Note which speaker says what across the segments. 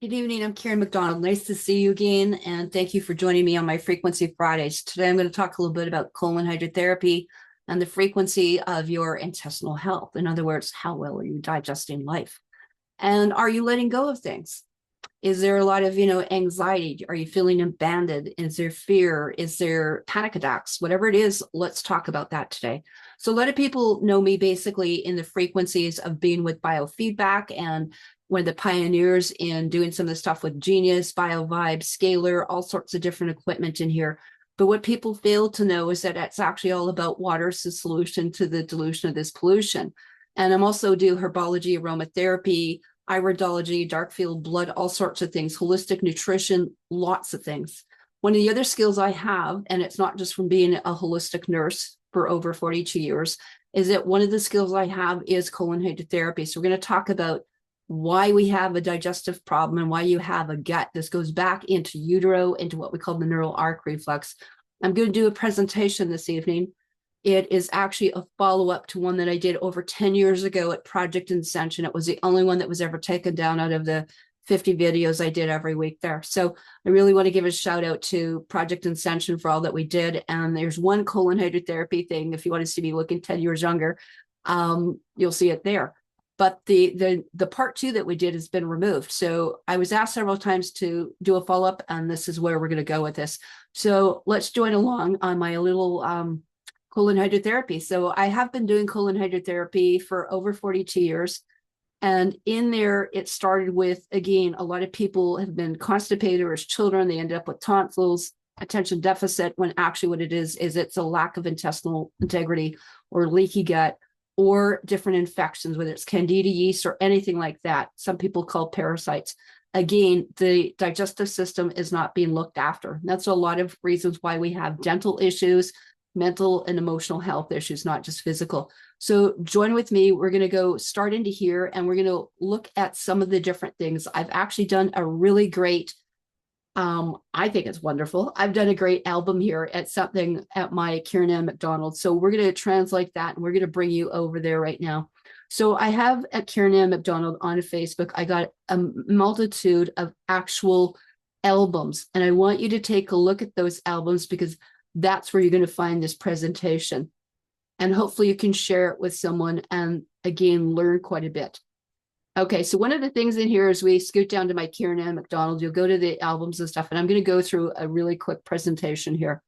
Speaker 1: Good evening. I'm Karen McDonald. Nice to see you again, and thank you for joining me on my Frequency Fridays. Today, I'm going to talk a little bit about colon hydrotherapy and the frequency of your intestinal health. In other words, how well are you digesting life? And are you letting go of things? Is there a lot of, anxiety? Are you feeling abandoned? Is there fear? Is there panic attacks? Whatever it is, let's talk about that today. So a lot of people know me basically in the frequencies of being with biofeedback and one of the pioneers in doing some of the stuff with Genius, BioVibe, Scalar, all sorts of different equipment in here. But what people fail to know is that it's actually all about water as the solution to the dilution of this pollution. And I'm also do herbology, aromatherapy, iridology, dark field blood, all sorts of things, holistic nutrition, lots of things. One of the other skills I have, and it's not just from being a holistic nurse for over 42 years, is that one of the skills I have is colon hydrotherapy. So we're going to talk about why we have a digestive problem and why you have a gut. This goes back into utero, into what we call the neural arc reflex. I'm going to do a presentation this evening. It is actually a follow-up to one that I did over 10 years ago at Project Ascension. It was the only one that was ever taken down out of the 50 videos I did every week there. So I really want to give a shout out to Project Ascension for all that we did. And there's one colon hydrotherapy thing. If you want to see me looking 10 years younger, you'll see it there. But the part two that we did has been removed. So I was asked several times to do a follow-up, and this is where we're going to go with this. So let's join along on my little colon hydrotherapy. So I have been doing colon hydrotherapy for over 42 years. And in there, it started with, again, a lot of people have been constipated or as children, they end up with tonsils, attention deficit, when actually what it is it's a lack of intestinal integrity or leaky gut or different infections, whether it's candida yeast or anything like that. Some people call parasites. Again, the digestive system is not being looked after. That's a lot of reasons why we have dental issues, mental and emotional health issues, not just physical. So join with me. We're going to go start into here and we're going to look at some of the different things. I've actually done a really great, I think it's wonderful. I've done a great album here at something at my Karen M. McDonald. So we're going to translate that and we're going to bring you over there right now. So I have at Karen M. McDonald on Facebook, I got a multitude of actual albums. And I want you to take a look at those albums because that's where you're going to find this presentation. And hopefully you can share it with someone and again, learn quite a bit. Okay, so one of the things in here is we scoot down to my Karen M. McDonald, you'll go to the albums and stuff, and I'm going to go through a really quick presentation here.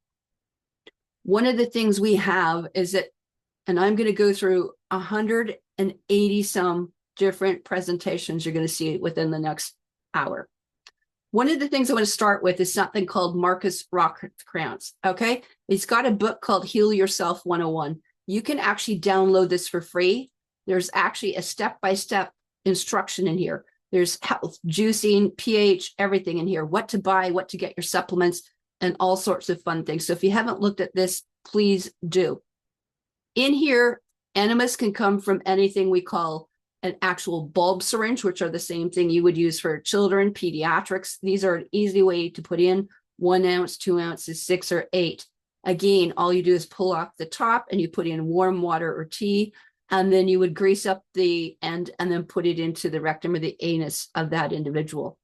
Speaker 1: One of the things we have is that, and I'm going to go through 180 some different presentations you're going to see within the next hour. One of the things I want to start with is something called Marcus Rothkrantz, okay? He's got a book called Heal Yourself 101. You can actually download this for free. There's actually a step-by-step instruction in here. There's health, juicing, pH, everything in here, what to buy, what to get your supplements, and all sorts of fun things. So if you haven't looked at this, please do. In here, enemas can come from anything we call an actual bulb syringe, which are the same thing you would use for children, pediatrics. These are an easy way to put in 1 ounce, 2 ounces, 6 or 8. Again, all you do is pull off the top and you put in warm water or tea, and then you would grease up the end and then put it into the rectum or the anus of that individual.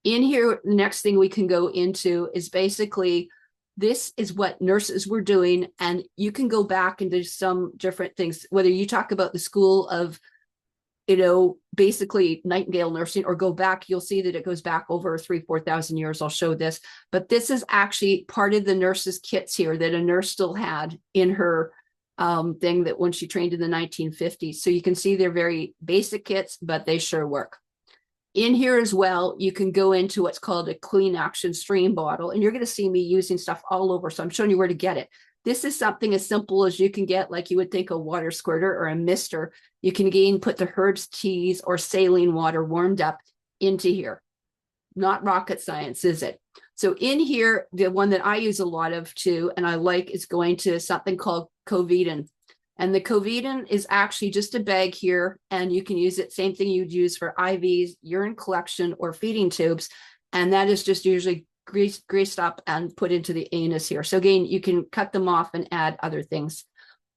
Speaker 1: In here, the next thing we can go into is basically, this is what nurses were doing, and you can go back into some different things, whether you talk about the school of, basically Nightingale nursing, or go back, you'll see that it goes back over 3,000-4,000 years. I'll show this, but this is actually part of the nurse's kits here that a nurse still had in her thing that when she trained in the 1950s. So you can see they're very basic kits, but they sure work. In here as well, you can go into what's called a clean action stream bottle, and you're going to see me using stuff all over. So I'm showing you where to get it. This is something as simple as you can get, like you would think a water squirter or a mister. You can again put the herbs, teas, or saline water warmed up into here. Not rocket science, is it? So in here, the one that I use a lot of too, and I like, is going to something called Covidin. And the Covidin is actually just a bag here, and you can use it, same thing you'd use for IVs, urine collection, or feeding tubes. And that is just usually greased up and put into the anus here. So again, you can cut them off and add other things.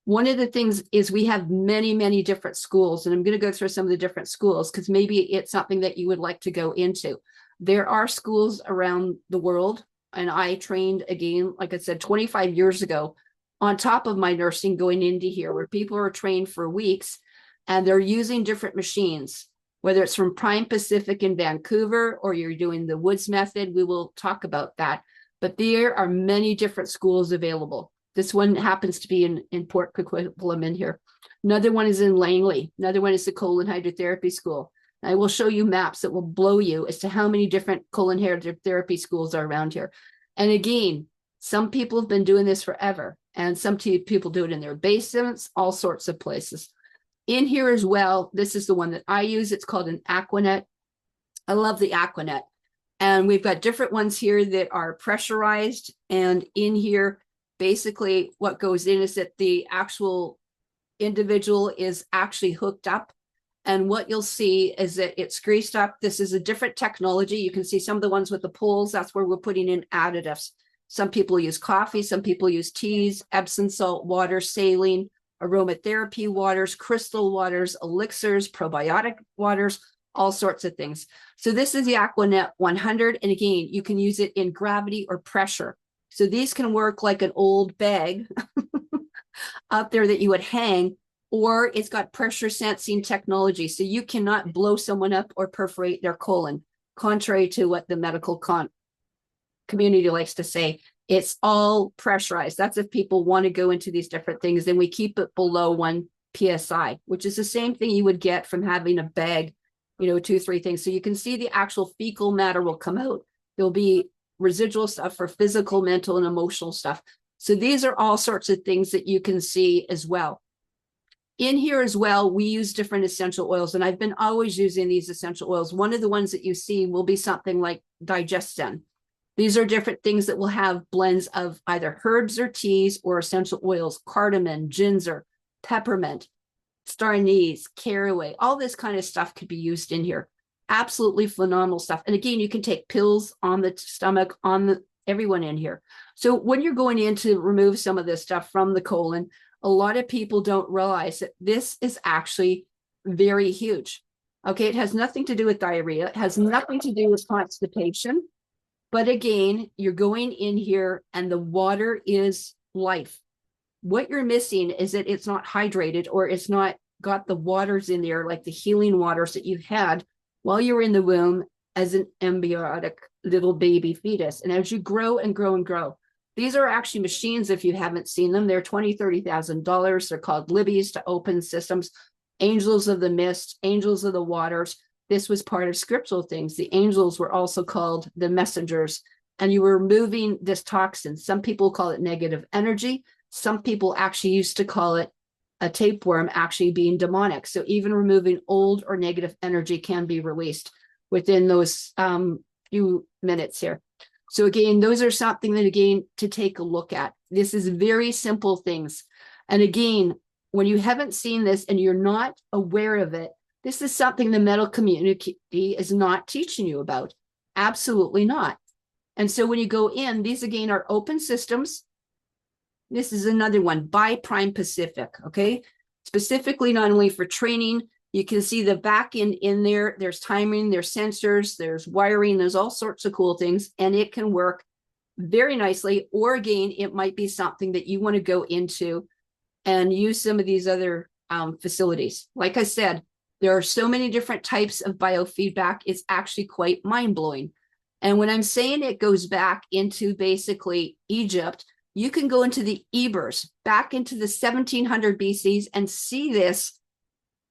Speaker 1: One of the things is we have many, many different schools, and I'm going to go through some of the different schools because maybe it's something that you would like to go into. There are schools around the world, and I trained again, like I said, 25 years ago, on top of my nursing going into here, where people are trained for weeks and they're using different machines, whether it's from Prime Pacific in Vancouver or you're doing the Woods method. We will talk about that. But there are many different schools available. This one happens to be in Port Coquitlam in here. Another one is in Langley. Another one is the colon hydrotherapy school. I will show you maps that will blow you as to how many different colon hydrotherapy schools are around here. And again, some people have been doing this forever, and some people do it in their basements, all sorts of places. In here as well, this is the one that I use. It's called an Aquanet. I love the Aquanet. And we've got different ones here that are pressurized. And in here, basically what goes in is that the actual individual is actually hooked up. And what you'll see is that it's greased up. This is a different technology. You can see some of the ones with the poles. That's where we're putting in additives. Some people use coffee. Some people use teas, Epsom salt water, saline, aromatherapy waters, crystal waters, elixirs, probiotic waters, all sorts of things. So this is the Aquanet 100. And again, you can use it in gravity or pressure. So these can work like an old bag up there that you would hang, or it's got pressure sensing technology. So you cannot blow someone up or perforate their colon, contrary to what the medical community likes to say. It's all pressurized. That's if people want to go into these different things. Then we keep it below 1 PSI, which is the same thing you would get from having a bag, 2, 3 things. So you can see the actual fecal matter will come out. There'll be residual stuff for physical, mental, and emotional stuff. So these are all sorts of things that you can see as well. In here as well, we use different essential oils, and I've been always using these essential oils. One of the ones that you see will be something like digestion. These are different things that will have blends of either herbs or teas or essential oils, cardamom, ginger, peppermint, star anise, caraway, all this kind of stuff could be used in here. Absolutely phenomenal stuff. And again, you can take pills on the stomach, everyone in here. So when you're going in to remove some of this stuff from the colon, a lot of people don't realize that this is actually very huge. Okay, it has nothing to do with diarrhea. It has nothing to do with constipation. But again, you're going in here and the water is life. What you're missing is that it's not hydrated, or it's not got the waters in there, like the healing waters that you've had while you were in the womb as an embryonic little baby fetus. And as you grow and grow and grow, these are actually machines, if you haven't seen them. They're $20,000, $30,000. They're called Libby's to open systems, angels of the mist, angels of the waters. This was part of scriptural things. The angels were also called the messengers, and you were removing this toxin. Some people call it negative energy. Some people actually used to call it a tapeworm, actually being demonic. So even removing old or negative energy can be released within those few minutes here. So again, those are something that, again, to take a look at. This is very simple things. And again, when you haven't seen this and you're not aware of it, this is something the medical community is not teaching you about. Absolutely not. And so when you go in, these again are open systems. This is another one by Prime Pacific, okay? Specifically, not only for training, you can see the back end in there. There's timing, there's sensors, there's wiring, there's all sorts of cool things, and it can work very nicely. Or again, it might be something that you want to go into and use some of these other facilities. Like I said, there are so many different types of biofeedback. It's actually quite mind-blowing. And when I'm saying it goes back into basically Egypt, you can go into the Ebers, back into the 1700 BCs and see this,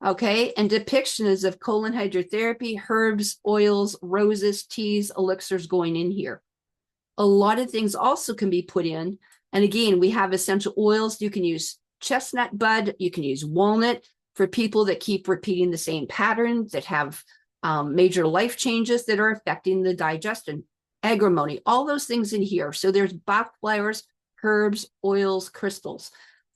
Speaker 1: okay? And depictions of colon hydrotherapy, herbs, oils, roses, teas, elixirs going in here. A lot of things also can be put in. And again, we have essential oils. You can use chestnut bud. You can use walnut for people that keep repeating the same patterns, that have major life changes that are affecting the digestion. Agrimony, all those things in here. So there's Bach flowers, herbs, oils, crystals.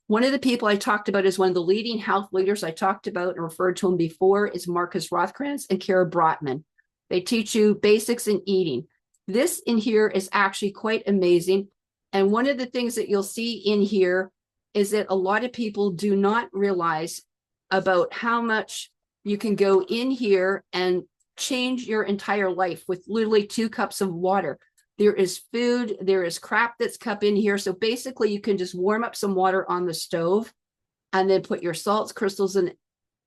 Speaker 1: One of the people I talked about is one of the leading health leaders I talked about and referred to him before is Marcus Rothkranz and Kara Brotman. They teach you basics in eating. This in here is actually quite amazing. And one of the things that you'll see in here is that a lot of people do not realize about how much you can go in here and change your entire life with literally 2 cups of water. There is food, there is crap that's cup in here. So basically you can just warm up some water on the stove and then put your salts, crystals, and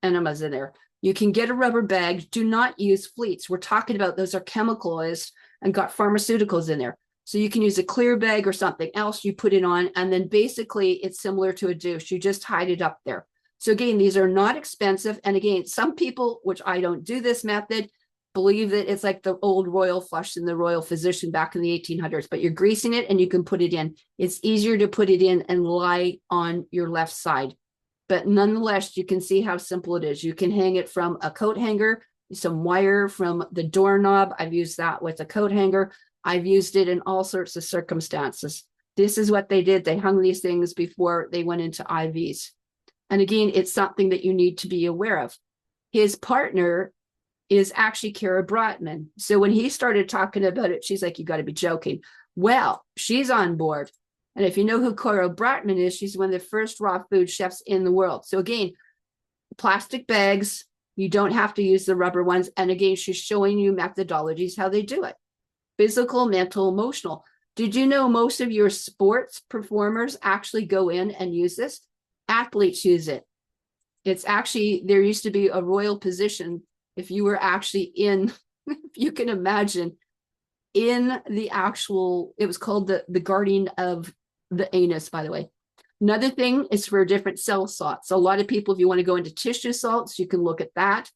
Speaker 1: enemas in there. You can get a rubber bag. Do not use fleets. We're talking about those are chemicalized and got pharmaceuticals in there. So you can use a clear bag or something else, you put it on, and then basically it's similar to a douche. You just hide it up there. So again, these are not expensive. And again, some people, which I don't do this method, believe that it's like the old royal flush in the royal physician back in the 1800s, but you're greasing it and you can put it in. It's easier to put it in and lie on your left side. But nonetheless, you can see how simple it is. You can hang it from a coat hanger, some wire from the doorknob. I've used that with a coat hanger. I've used it in all sorts of circumstances. This is what they did. They hung these things before they went into IVs. And again, it's something that you need to be aware of. His partner is actually Kara Brotman. So when he started talking about it, she's like, you got to be joking. Well, she's on board. And if you know who Kara Brotman is, she's one of the first raw food chefs in the world. So again, plastic bags, you don't have to use the rubber ones. And again, she's showing you methodologies, how they do it. Physical, mental, emotional. Did you know most of your sports performers actually go in and use this? Athletes use it. It's actually, there used to be a royal position if you were actually in, if you can imagine, in the actual, it was called the guardian of the anus, by the way. Another thing is for different cell salts. So a lot of people, if you want to go into tissue salts, you can look at that.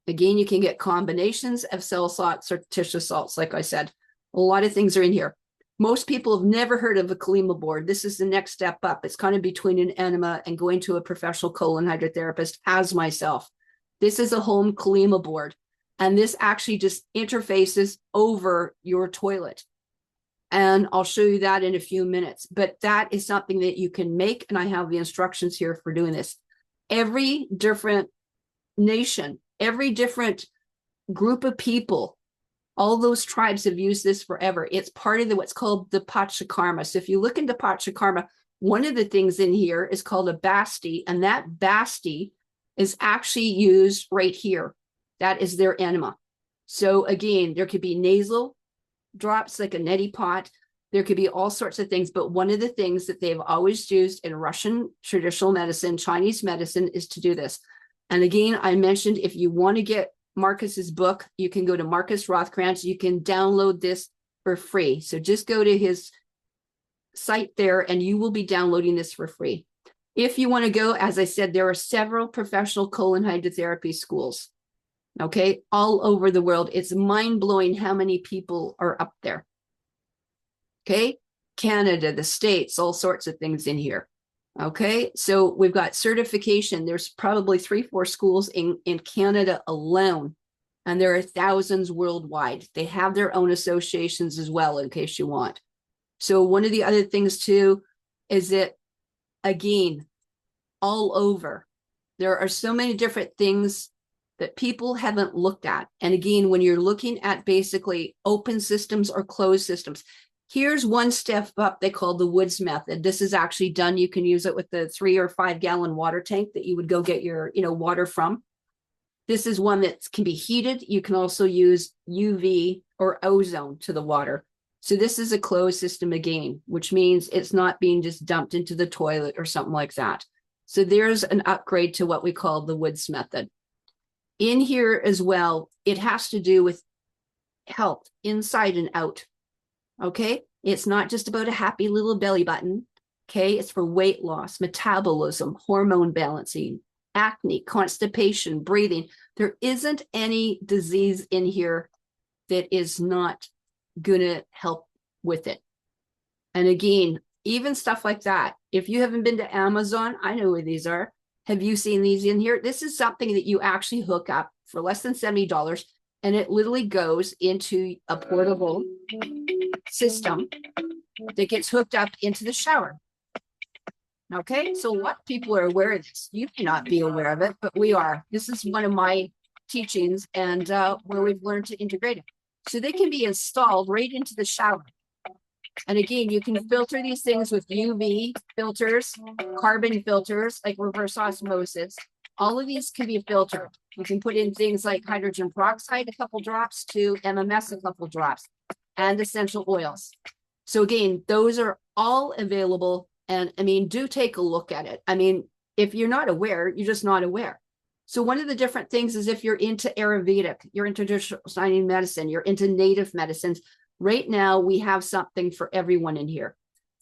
Speaker 1: Again, you can get combinations of cell salts or tissue salts, like I said. A lot of things are in here. Most people have never heard of a COLEMA board. This is the next step up. It's kind of between an enema and going to a professional colon hydrotherapist as myself. This is a home COLEMA board. And this actually just interfaces over your toilet. And I'll show you that in a few minutes. But that is something that you can make. And I have the instructions here for doing this. Every different nation, every different group of people, all those tribes have used this forever. It's part of what's called the Panchakarma. So if you look into Panchakarma, one of the things in here is called a basti, and that basti is actually used right here. That is their enema. So again, there could be nasal drops like a neti pot. There could be all sorts of things. But one of the things that they've always used in Russian traditional medicine, Chinese medicine, is to do this. And again, I mentioned if you want to get Marcus's book, you can go to Marcus Rothkranz. You can download this for free. So just go to his site there and you will be downloading this for free. If you want to go, as I said, there are several professional colon hydrotherapy schools, okay, all over the world. It's mind-blowing how many people are up there. Okay, Canada, the States, all sorts of things in here. Okay, so we've got certification. There's probably 3-4 schools in Canada alone, and there are thousands worldwide. They have their own associations as well, in case you want. So one of the other things too is that, again, all over, there are so many different things that people haven't looked at. And again, when you're looking at basically open systems or closed systems, here's one step up they call the Woods method. This is actually done. You can use it with the 3 or 5 gallon water tank that you would go get your, water from. This is one that can be heated. You can also use UV or ozone to the water. So this is a closed system again, which means it's not being just dumped into the toilet or something like that. So there's an upgrade to what we call the Woods method. In here as well, it has to do with health inside and out. Okay, it's not just about a happy little belly button. Okay, it's for weight loss, metabolism, hormone balancing, acne, constipation, breathing. There isn't any disease in here that is not going to help with it. And again, even stuff like that. If you haven't been to Amazon, I know where these are. Have you seen these in here? This is something that you actually hook up for less than $70, and it literally goes into a portable system that gets hooked up into the shower. Okay, so a lot of people are aware of this. You may not be aware of it, but we are. This is one of my teachings and where we've learned to integrate it. So they can be installed right into the shower. And again, you can filter these things with UV filters, carbon filters, like reverse osmosis. All of these can be filtered. You can put in things like hydrogen peroxide, a couple drops, to MMS, a couple drops, and essential oils. So again, those are all available. And I mean, do take a look at it. I mean, if you're not aware, you're just not aware. So one of the different things is if you're into Ayurvedic, you're into traditional Chinese medicine, you're into native medicines, right now we have something for everyone in here.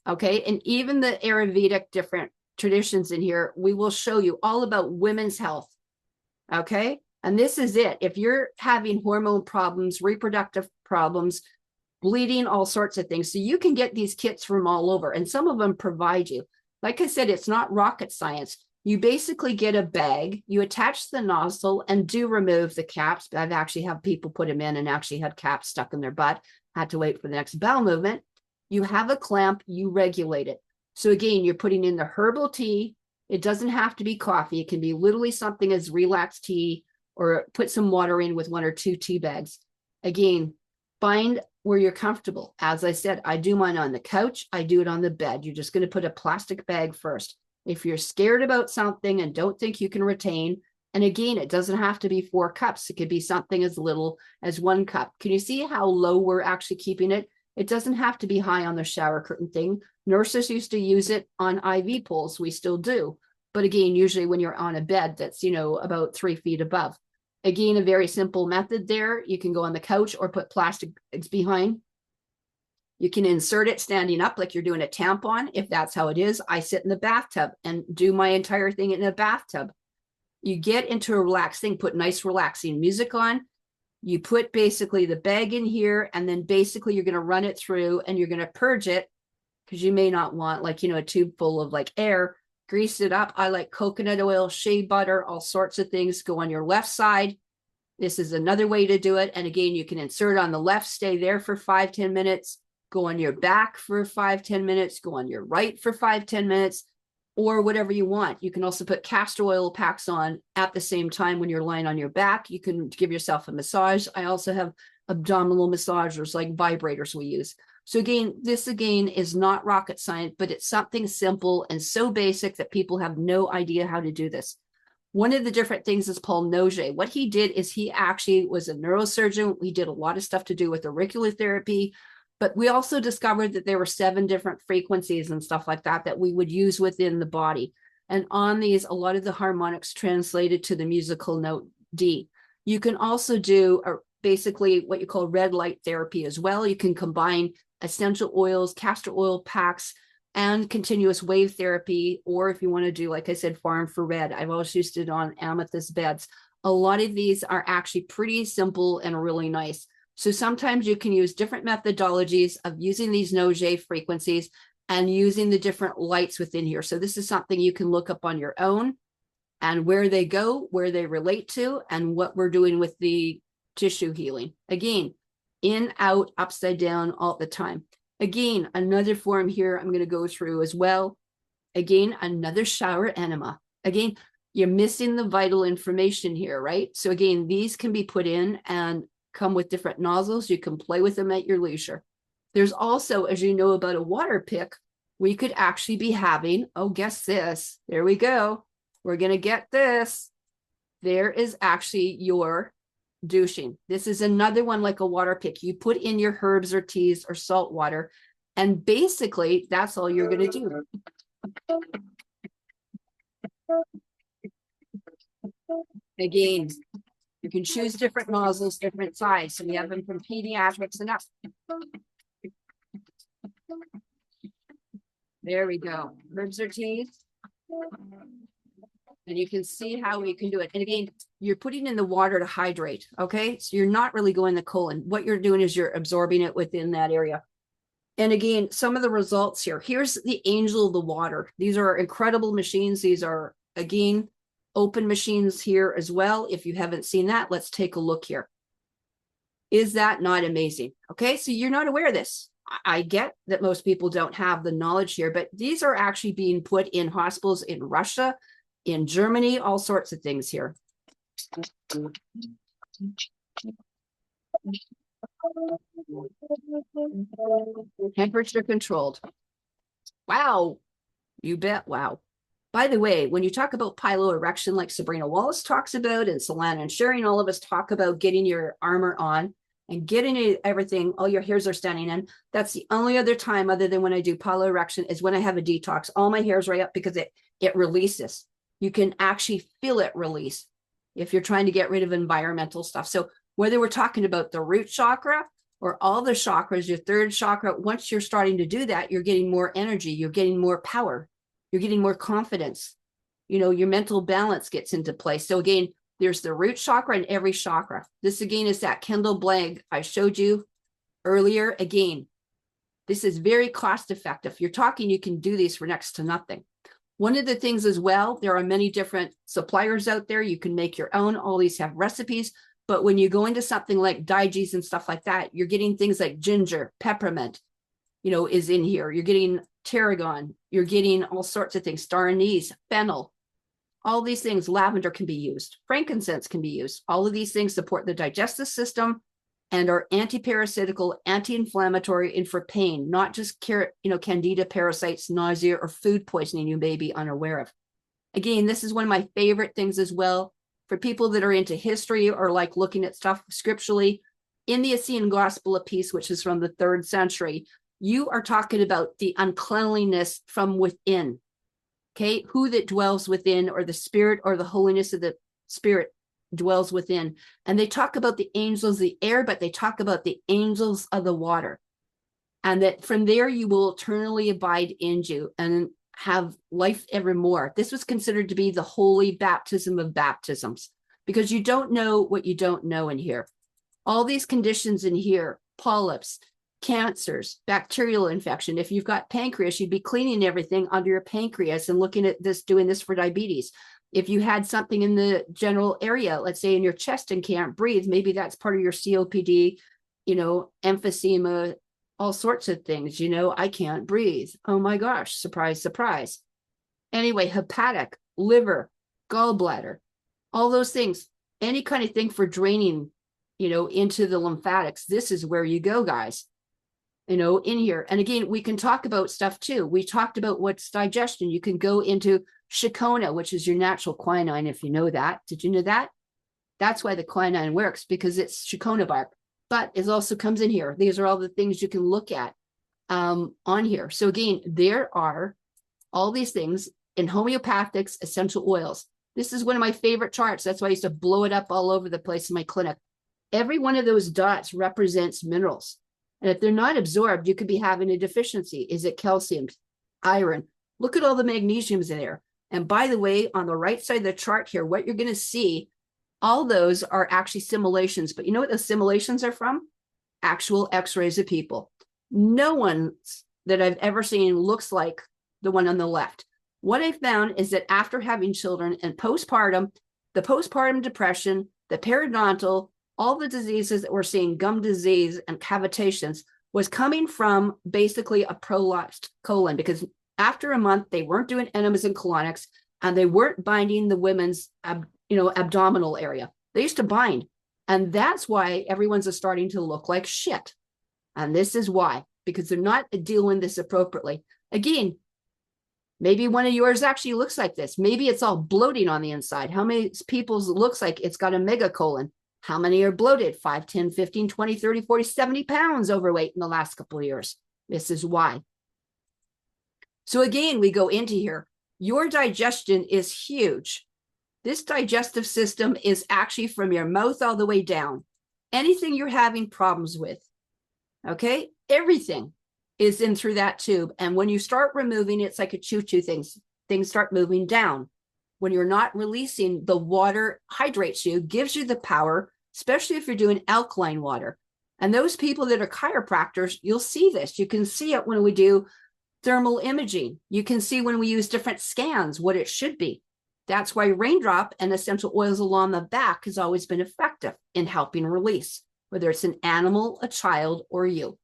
Speaker 1: Okay. And even the Ayurvedic different traditions in here, we will show you all about women's health. Okay. And this is it. If you're having hormone problems, reproductive problems, bleeding, all sorts of things. So you can get these kits from all over, and some of them provide you. Like I said, it's not rocket science. You basically get a bag, you attach the nozzle and do remove the caps. I've actually had people put them in and actually had caps stuck in their butt, had to wait for the next bowel movement. You have a clamp, you regulate it. So again, you're putting in the herbal tea. It doesn't have to be coffee. It can be literally something as relaxed tea, or put some water in with 1 or 2 tea bags. Again, find where you're comfortable. As I said, I do mine on the couch. I do it on the bed. You're just going to put a plastic bag first. If you're scared about something and don't think you can retain, and again, it doesn't have to be 4 cups. It could be something as little as 1 cup. Can you see how low we're actually keeping it? It doesn't have to be high on the shower curtain thing. Nurses used to use it on IV poles. We still do. But again, usually when you're on a bed that's, you know, about 3 feet above. Again, a very simple method there. You can go on the couch or put plastic behind. You can insert it standing up like you're doing a tampon, if that's how it is. I sit in the bathtub and do my entire thing in a bathtub. You get into a relaxed thing, put nice relaxing music on. You put basically the bag in here, and then basically you're going to run it through and you're going to purge it, because you may not want, like, you know, a tube full of like air. Grease it up. I like coconut oil, shea butter, all sorts of things. Go on your left side. This is another way to do it. And again, you can insert on the left, stay there for 5-10 minutes. Go on your back for 5-10 minutes, go on your right for 5-10 minutes, or whatever you want. You can also put castor oil packs on at the same time when you're lying on your back. You can give yourself a massage. I also have abdominal massagers, like vibrators we use. So again, this again is not rocket science, but it's something simple and so basic that people have no idea how to do this. One of the different things is Paul Noget. What he did is he actually was a neurosurgeon. He did a lot of stuff to do with auricular therapy. But we also discovered that there were 7 different frequencies and stuff like that that we would use within the body. And on these, a lot of the harmonics translated to the musical note D. You can also do basically what you call red light therapy as well. You can combine essential oils, castor oil packs, and continuous wave therapy. Or if you want to do, like I said, farm for red, I've always used it on amethyst beds. A lot of these are actually pretty simple and really nice. So sometimes you can use different methodologies of using these Noget frequencies and using the different lights within here. So this is something you can look up on your own, and where they go, where they relate to, and what we're doing with the tissue healing. Again, in, out, upside down, all the time. Again, another form here I'm going to go through as well. Again, another shower enema. Again, you're missing the vital information here, right? So again, these can be put in and come with different nozzles. You can play with them at your leisure. There's also, as you know, about a water pick, we could actually be having, oh, guess this. There we go. We're going to get this. There is actually your douching. This is another one like a water pick. You put in your herbs or teas or salt water, and basically that's all you're going to do. Again, you can choose different nozzles, different size. So we have them from pediatrics and up. There we go. Herbs or teas. And you can see how we can do it. And again, you're putting in the water to hydrate. Okay. So you're not really going the colon. What you're doing is you're absorbing it within that area. And again, some of the results here. Here's the Angel of the Water. These are incredible machines. These are, again, open machines here as well. If you haven't seen that, let's take a look here. Is that not amazing? Okay, so you're not aware of this. I get that most people don't have the knowledge here, but these are actually being put in hospitals in Russia, in Germany, all sorts of things here. Temperature controlled. Wow. You bet. Wow. By the way, when you talk about piloerection, like Sabrina Wallace talks about, and Solana and Sherry, all of us talk about getting your armor on and getting everything, all your hairs are standing in. That's the only other time other than when I do piloerection is when I have a detox. All my hair's right up because it releases. You can actually feel it release if you're trying to get rid of environmental stuff. So whether we're talking about the root chakra or all the chakras, your third chakra, once you're starting to do that, you're getting more energy, you're getting more power, you're getting more confidence. You know, your mental balance gets into place. So again, there's the root chakra in every chakra. This again is that Kendall blank I showed you earlier. Again, this is very cost effective. You're talking, you can do these for next to nothing. One of the things as well, there are many different suppliers out there. You can make your own. All these have recipes. But when you go into something like Diges and stuff like that, you're getting things like ginger, peppermint, you know, is in here. You're getting tarragon. You're getting all sorts of things, star anise, fennel. All these things, lavender can be used. Frankincense can be used. All of these things support the digestive system and are anti-parasitical, anti-inflammatory, and for pain, not just candida parasites, nausea, or food poisoning you may be unaware of. Again, this is one of my favorite things as well for people that are into history or like looking at stuff scripturally. In the Essene Gospel of Peace, which is from the 3rd century, you are talking about the uncleanliness from within. Okay, who that dwells within, or the spirit or the holiness of the spirit dwells within. And they talk about the angels of the air, but they talk about the angels of the water. And that from there you will eternally abide in you and have life evermore. This was considered to be the holy baptism of baptisms, because you don't know what you don't know in here. All these conditions in here, polyps, cancers, bacterial infection. If you've got pancreas, you'd be cleaning everything under your pancreas and looking at this, doing this for diabetes. If you had something in the general area, let's say in your chest and can't breathe, maybe that's part of your COPD, you know, emphysema, all sorts of things, you know, I can't breathe. Oh my gosh, surprise, surprise. Anyway, hepatic, liver, gallbladder, all those things, any kind of thing for draining, you know, into the lymphatics. This is where you go, guys. You know, in here. And again, we can talk about stuff too. We talked about what's digestion. You can go into Shikona, which is your natural quinine, if you know that. Did you know that? That's why the quinine works, because it's Shikona bark. But it also comes in here. These are all the things you can look at on here. So again, there are all these things in homeopathics, essential oils. This is one of my favorite charts. That's why I used to blow it up all over the place in my clinic. Every one of those dots represents minerals. And if they're not absorbed, you could be having a deficiency. Is it calcium, iron? Look at all the magnesiums in there. And by the way, on the right side of the chart here, what you're going to see, all those are actually simulations. But you know what the simulations are from? Actual x-rays of people. No one that I've ever seen looks like the one on the left. What I found is that after having children and postpartum, the postpartum depression, the periodontal, all the diseases that we're seeing, gum disease and cavitations, was coming from basically a prolapsed colon, because after a month, they weren't doing enemas and colonics, and they weren't binding the women's abdominal area. They used to bind. And that's why everyone's starting to look like shit. And this is why, because they're not dealing this appropriately. Again, maybe one of yours actually looks like this. Maybe it's all bloating on the inside. How many people's looks like it's got a megacolon? How many are bloated? 5, 10, 15, 20, 30, 40, 70 pounds overweight in the last couple of years. This is why. So again, we go into here. Your digestion is huge. This digestive system is actually from your mouth all the way down. Anything you're having problems with, okay? Everything is in through that tube. And when you start removing, it's like a choo-choo things start moving down. When you're not releasing, the water hydrates you, gives you the power, especially if you're doing alkaline water. And those people that are chiropractors, you'll see this. You can see it when we do thermal imaging. You can see when we use different scans what it should be. That's why raindrop and essential oils along the back has always been effective in helping release, whether it's an animal, a child, or you.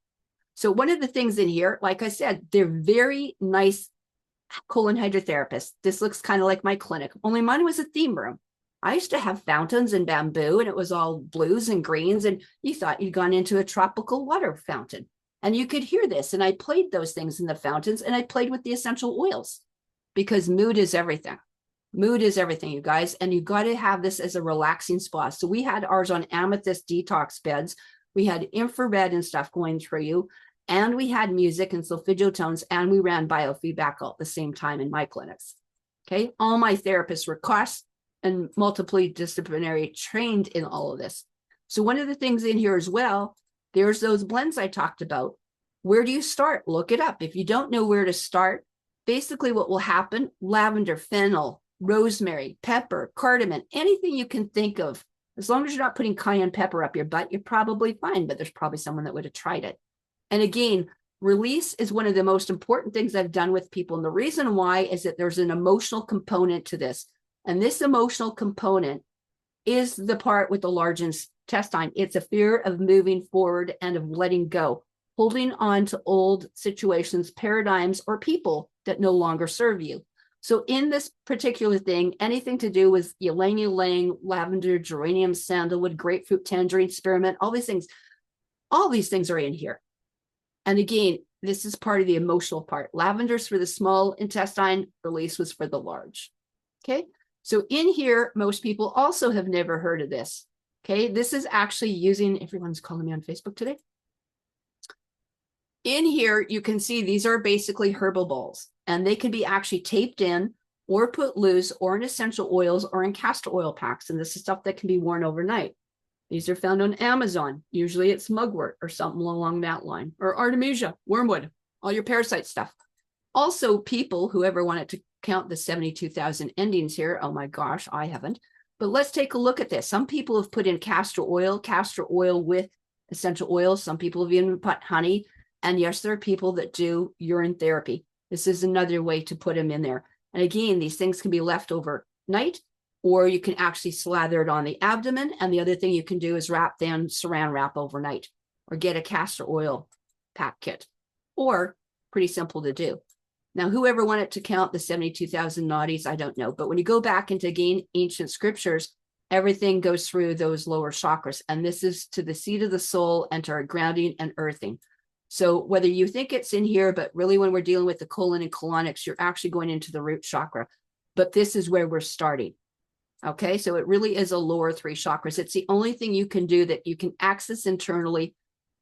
Speaker 1: So one of the things in here, like I said, they're very nice colon hydrotherapist. This looks kind of like my clinic, only mine was a theme room. I used to have fountains and bamboo, and it was all blues and greens, and you thought you'd gone into a tropical water fountain. And you could hear this. And I played those things in the fountains, and I played with the essential oils because mood is everything. Mood is everything, you guys. And you got to have this as a relaxing spa. So we had ours on amethyst detox beds. We had infrared and stuff going through you. And we had music and solfeggio tones. And we ran biofeedback all at the same time in my clinics. Okay. All my therapists were cross and multidisciplinary trained in all of this. So one of the things in here as well, there's those blends I talked about. Where do you start? Look it up. If you don't know where to start, basically what will happen, lavender, fennel, rosemary, pepper, cardamom, anything you can think of, as long as you're not putting cayenne pepper up your butt, you're probably fine, but there's probably someone that would have tried it. And again, release is one of the most important things I've done with people. And the reason why is that there's an emotional component to this. And this emotional component is the part with the large intestine. It's a fear of moving forward and of letting go, holding on to old situations, paradigms, or people that no longer serve you. So in this particular thing, anything to do with ylang ylang, lavender, geranium, sandalwood, grapefruit, tangerine, spearmint, all these things are in here. And again, this is part of the emotional part. Lavender's for the small intestine, release was for the large. Okay. So in here, most people also have never heard of this. Okay. This is actually using, everyone's calling me on Facebook today. In here, you can see these are basically herbal balls, and they can be actually taped in or put loose or in essential oils or in castor oil packs. And this is stuff that can be worn overnight. These are found on Amazon. Usually it's mugwort or something along that line, or artemisia, wormwood, all your parasite stuff. Also, people who ever wanted to count the 72,000 endings here, oh my gosh, I haven't. But let's take a look at this. Some people have put in castor oil with essential oils. Some people have even put honey. And yes, there are people that do urine therapy. This is another way to put them in there. And again, these things can be left overnight, or you can actually slather it on the abdomen. And the other thing you can do is wrap them saran wrap overnight, or get a castor oil pack kit, or pretty simple to do. Now, whoever wanted to count the 72,000 nadis, I don't know. But when you go back into, again, ancient scriptures, everything goes through those lower chakras. And this is to the seat of the soul and to our grounding and earthing. So whether you think it's in here, but really when we're dealing with the colon and colonics, you're actually going into the root chakra. But this is where we're starting. Okay, so it really is a lower three chakras. It's the only thing you can do that you can access internally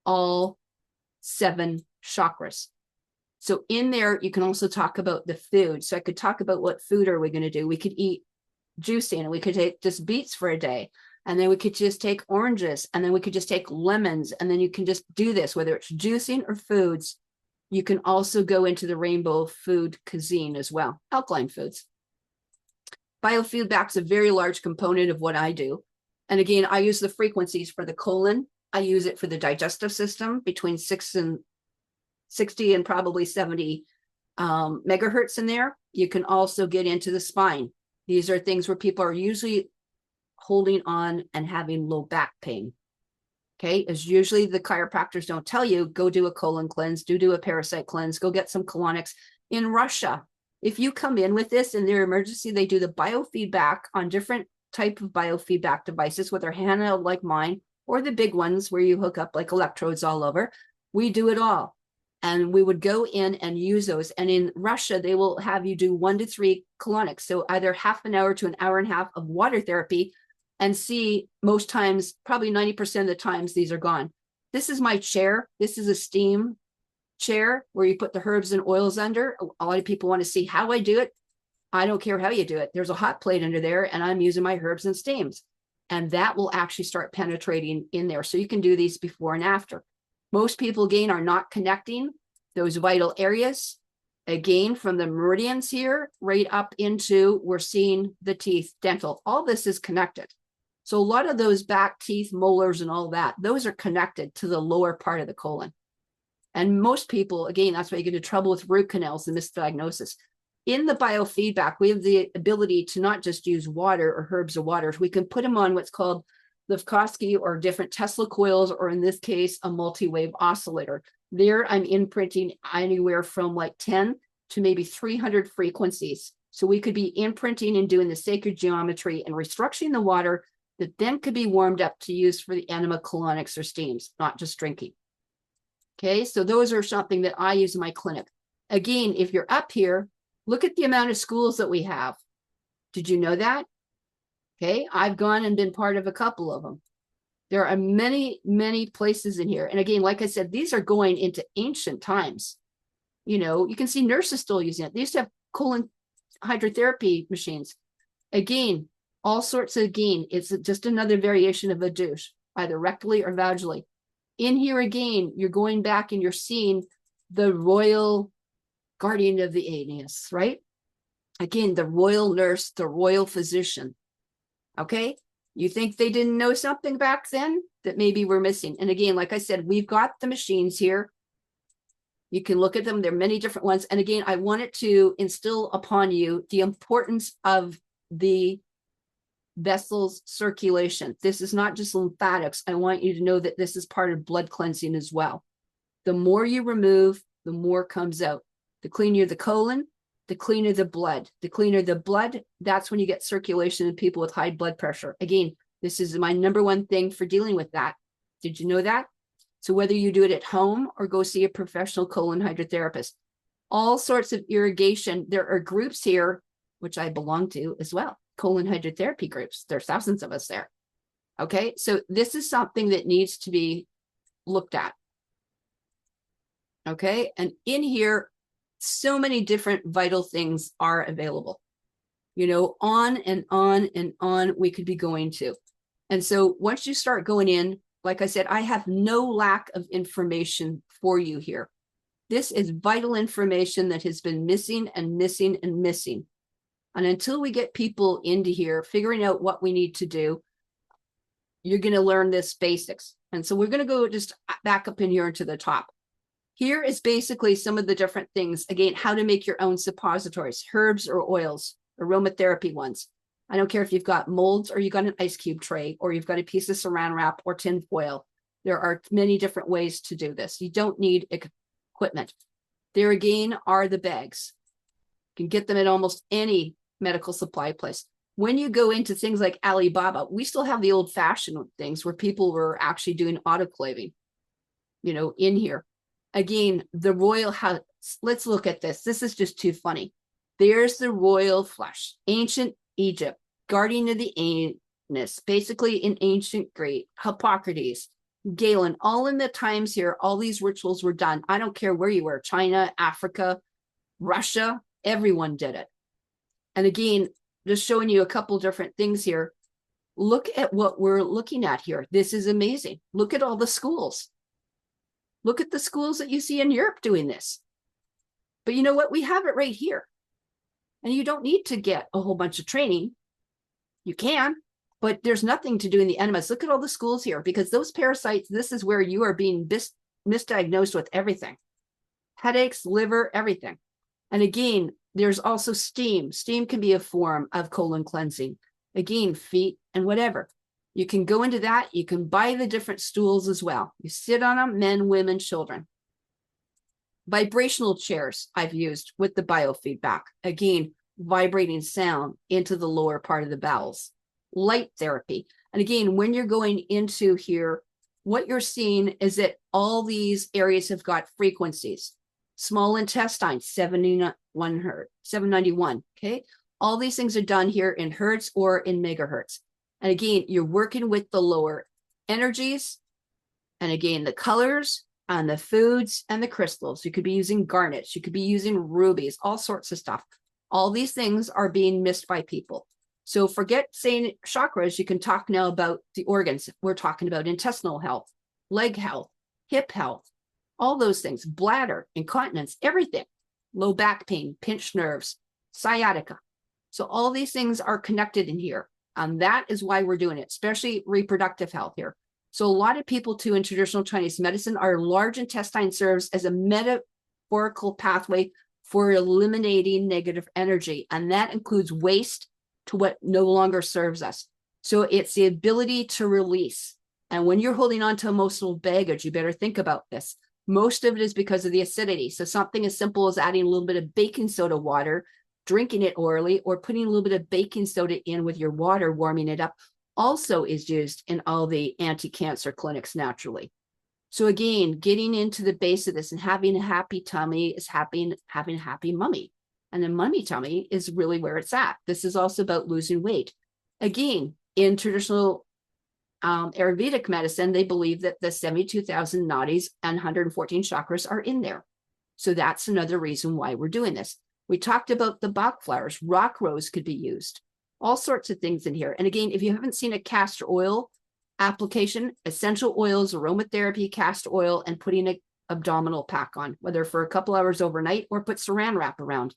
Speaker 1: all 7 chakras. So in there, you can also talk about the food. So I could talk about what food are we going to do. We could eat juicing, and we could take just beets for a day. And then we could just take oranges, and then we could just take lemons, and then you can just do this, whether it's juicing or foods. You can also go into the rainbow food cuisine as well, alkaline foods. Biofeedback is a very large component of what I do. And again, I use the frequencies for the colon. I use it for the digestive system between 60 and probably 70 megahertz in there. You can also get into the spine. These are things where people are usually holding on and having low back pain. Okay, as usually the chiropractors don't tell you, go do a colon cleanse, do a parasite cleanse, go get some colonics. In Russia, if you come in with this in their emergency, they do the biofeedback on different type of biofeedback devices, whether handheld like mine or the big ones where you hook up like electrodes all over. We do it all. And we would go in and use those. And in Russia, they will have you do 1 to 3 colonics. So either half an hour to an hour and a half of water therapy, and see most times, probably 90% of the times, these are gone. This is my chair. This is a steam chair where you put the herbs and oils under. A lot of people want to see how I do it. I don't care how you do it. There's a hot plate under there, and I'm using my herbs and steams. And that will actually start penetrating in there. So you can do these before and after. Most people, again, are not connecting those vital areas. Again, from the meridians here, right up into, we're seeing the teeth, dental. All this is connected. So a lot of those back teeth, molars, and all that, those are connected to the lower part of the colon. And most people, again, that's why you get into trouble with root canals and misdiagnosis. In the biofeedback, we have the ability to not just use water or herbs or waters. We can put them on what's called Lifkowski or different Tesla coils, or in this case, a multi-wave oscillator. There, I'm imprinting anywhere from like 10 to maybe 300 frequencies. So we could be imprinting and doing the sacred geometry and restructuring the water that then could be warmed up to use for the enema, colonics, or steams, not just drinking. Okay, so those are something that I use in my clinic. Again, if you're up here, look at the amount of schools that we have. Did you know that? Okay, I've gone and been part of a couple of them. There are many, many places in here. And again, like I said, these are going into ancient times. You know, you can see nurses still using it. They used to have colon hydrotherapy machines. Again, all sorts of it's just another variation of a douche, either rectally or vaginally. In here again, you're going back and you're seeing the royal guardian of the enemas, right? Again, the royal nurse, the royal physician. Okay, you think they didn't know something back then that maybe we're missing? And again, like I said, we've got the machines here. You can look at them. There are many different ones. And again, I wanted to instill upon you the importance of the vessels circulation. This is not just lymphatics. I want you to know that this is part of blood cleansing as well. The more you remove, the more comes out. The cleaner the colon, the cleaner the blood. The cleaner the blood, that's when you get circulation in people with high blood pressure. Again, this is my number one thing for dealing with that. Did you know that? So whether you do it at home or go see a professional colon hydrotherapist, all sorts of irrigation. There are groups here, which I belong to as well, colon hydrotherapy groups. There's thousands of us there. Okay, so this is something that needs to be looked at. Okay, and in here, so many different vital things are available. You know, on and on and on we could be going to. And so once you start going in, like I said, I have no lack of information for you here. This is vital information that has been missing and missing and missing. And until we get people into here figuring out what we need to do, you're going to learn this basics. And so we're going to go just back up in here into the top. Here is basically some of the different things. Again, how to make your own suppositories, herbs or oils, aromatherapy ones. I don't care if you've got molds or you've got an ice cube tray or you've got a piece of saran wrap or tin foil. There are many different ways to do this. You don't need equipment. There again are the bags. You can get them at almost any medical supply place. When you go into things like Alibaba, we still have the old-fashioned things where people were actually doing autoclaving, you know, in here. Again, the royal house. Let's look at this. This is just too funny. There's the royal flush. Ancient Egypt, guardian of the anus, basically in ancient Greek, Hippocrates, Galen, all in the times here, all these rituals were done. I don't care where you were, China, Africa, Russia, everyone did it. And again, just showing you a couple different things here. Look at what we're looking at here. This is amazing. Look at all the schools. Look at the schools that you see in Europe doing this. But you know what? We have it right here. And you don't need to get a whole bunch of training. You can, but there's nothing to do in the enemas. Look at all the schools here, because those parasites, this is where you are being misdiagnosed with everything. Headaches, liver, everything. And again, there's also steam. Steam can be a form of colon cleansing. Again, feet and whatever. You can go into that. You can buy the different stools as well. You sit on them, men, women, children. Vibrational chairs I've used with the biofeedback. Again, vibrating sound into the lower part of the bowels. Light therapy. And again, when you're going into here, what you're seeing is that all these areas have got frequencies. Small intestine, 71 hertz, 791, okay? All these things are done here in hertz or in megahertz. And again, you're working with the lower energies. And again, the colors and the foods and the crystals. You could be using garnets. You could be using rubies, all sorts of stuff. All these things are being missed by people. So forget saying chakras. You can talk now about the organs. We're talking about intestinal health, leg health, hip health, all those things, bladder, incontinence, everything, low back pain, pinched nerves, sciatica. So all these things are connected in here. And that is why we're doing it, especially reproductive health here. So a lot of people too in traditional Chinese medicine, our large intestine serves as a metaphorical pathway for eliminating negative energy. And that includes waste to what no longer serves us. So it's the ability to release. And when you're holding on to emotional baggage, you better think about this. Most of it is because of the acidity. So something as simple as adding a little bit of baking soda water, drinking it orally, or putting a little bit of baking soda in with your water, warming it up, also is used in all the anti-cancer clinics naturally. So again, getting into the base of this and having a happy tummy is having a happy mummy. And a mummy tummy is really where it's at. This is also about losing weight. Again, in traditional Ayurvedic medicine, they believe that the 72,000 nadis and 114 chakras are in there. So that's another reason why we're doing this. We talked about the Bach flowers. Rock rose could be used. All sorts of things in here. And again, if you haven't seen a castor oil application, essential oils, aromatherapy, castor oil, and putting an abdominal pack on, whether for a couple hours overnight or put saran wrap around.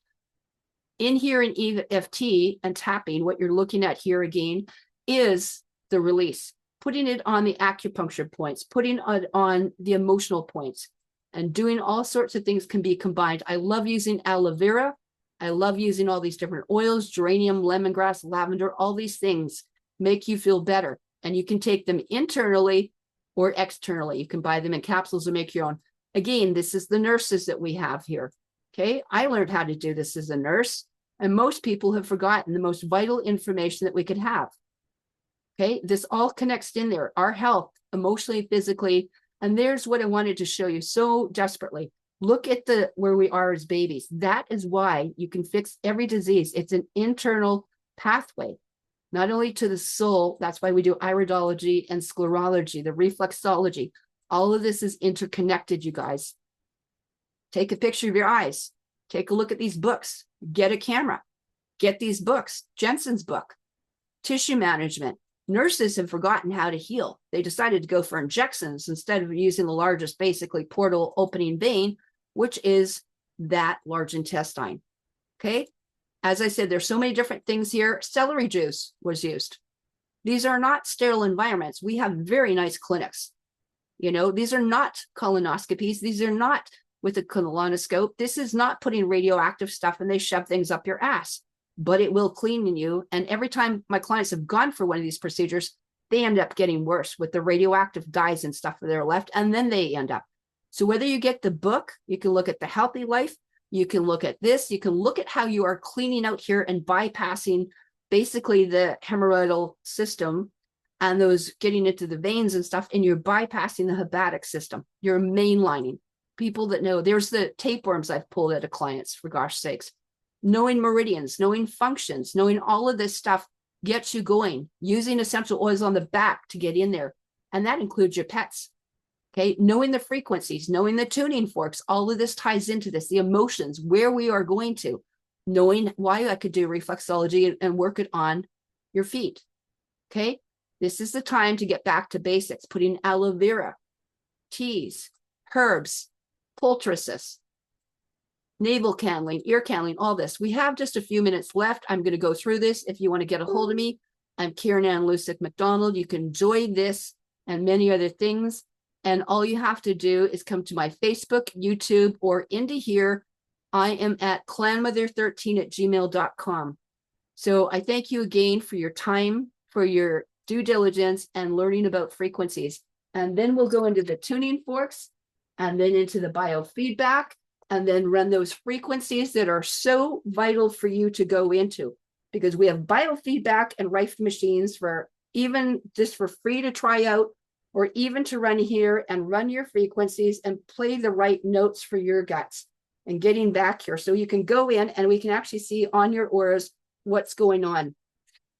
Speaker 1: In here in EFT and tapping, what you're looking at here again is the release, putting it on the acupuncture points, putting it on the emotional points, and doing all sorts of things can be combined. I love using aloe vera. I love using all these different oils, geranium, lemongrass, lavender, all these things make you feel better. And you can take them internally or externally. You can buy them in capsules or make your own. Again, this is the nurses that we have here. Okay, I learned how to do this as a nurse, and most people have forgotten the most vital information that we could have. Okay, this all connects in there, our health, emotionally, physically, and there's what I wanted to show you so desperately. Look at where we are as babies. That is why you can fix every disease. It's an internal pathway, not only to the soul. That's why we do iridology and sclerology, the reflexology. All of this is interconnected, you guys. Take a picture of your eyes. Take a look at these books. Get a camera. Get these books. Jensen's book. Tissue management. Nurses have forgotten how to heal. They decided to go for injections instead of using the largest, basically, portal opening vein, which is that large intestine. Okay? As I said, there's so many different things here. Celery juice was used. These are not sterile environments. We have very nice clinics. You know, these are not colonoscopies. These are not with a colonoscope. This is not putting radioactive stuff and they shove things up your ass, but it will clean you. And every time my clients have gone for one of these procedures, they end up getting worse with the radioactive dyes and stuff that are left, and then they end up. So whether you get the book, you can look at the Healthy Life, you can look at this, you can look at how you are cleaning out here and bypassing basically the hemorrhoidal system and those getting into the veins and stuff, and you're bypassing the hepatic system. You're mainlining. People that know, there's the tapeworms I've pulled out of clients, for gosh sakes. Knowing meridians, knowing functions, knowing all of this stuff gets you going, using essential oils on the back to get in there. And that includes your pets. Okay, knowing the frequencies, knowing the tuning forks, all of this ties into this, the emotions, where we are going to, knowing why I could do reflexology and work it on your feet. Okay, this is the time to get back to basics, putting aloe vera, teas, herbs, poultices, navel candling, ear candling, all this. We have just a few minutes left. I'm going to go through this. If you want to get a hold of me, I'm Karen Ann Lusick McDonald. You can enjoy this and many other things. And all you have to do is come to my Facebook, YouTube, or into here. I am at clanmother13@gmail.com. So I thank you again for your time, for your due diligence, and learning about frequencies. And then we'll go into the tuning forks, and then into the biofeedback, and then run those frequencies that are so vital for you to go into, because we have biofeedback and RIFE machines for even just for free to try out, or even to run here and run your frequencies and play the right notes for your guts and getting back here. So you can go in and we can actually see on your auras what's going on.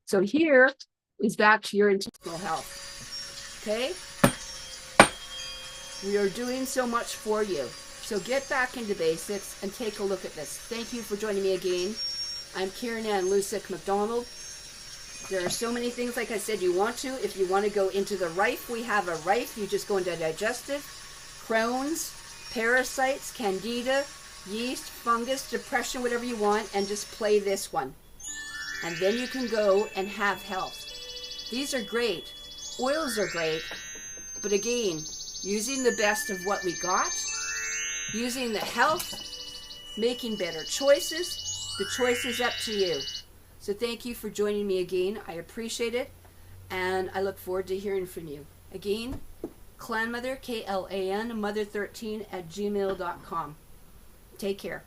Speaker 1: So here is back to your intestinal health. Okay? We are doing so much for you. So get back into basics and take a look at this. Thank you for joining me again. I'm Karen Ann Lusick McDonald. There are so many things, like I said, you want to. If you want to go into the RIFE, we have a RIFE. You just go into digestive, Crohn's, parasites, candida, yeast, fungus, depression, whatever you want, and just play this one. And then you can go and have health. These are great. Oils are great. But again, using the best of what we got, using the health, making better choices. The choice is up to you. So thank you for joining me again. I appreciate it. And I look forward to hearing from you. Again, Clanmother, KLAN, mother13@gmail.com. Take care.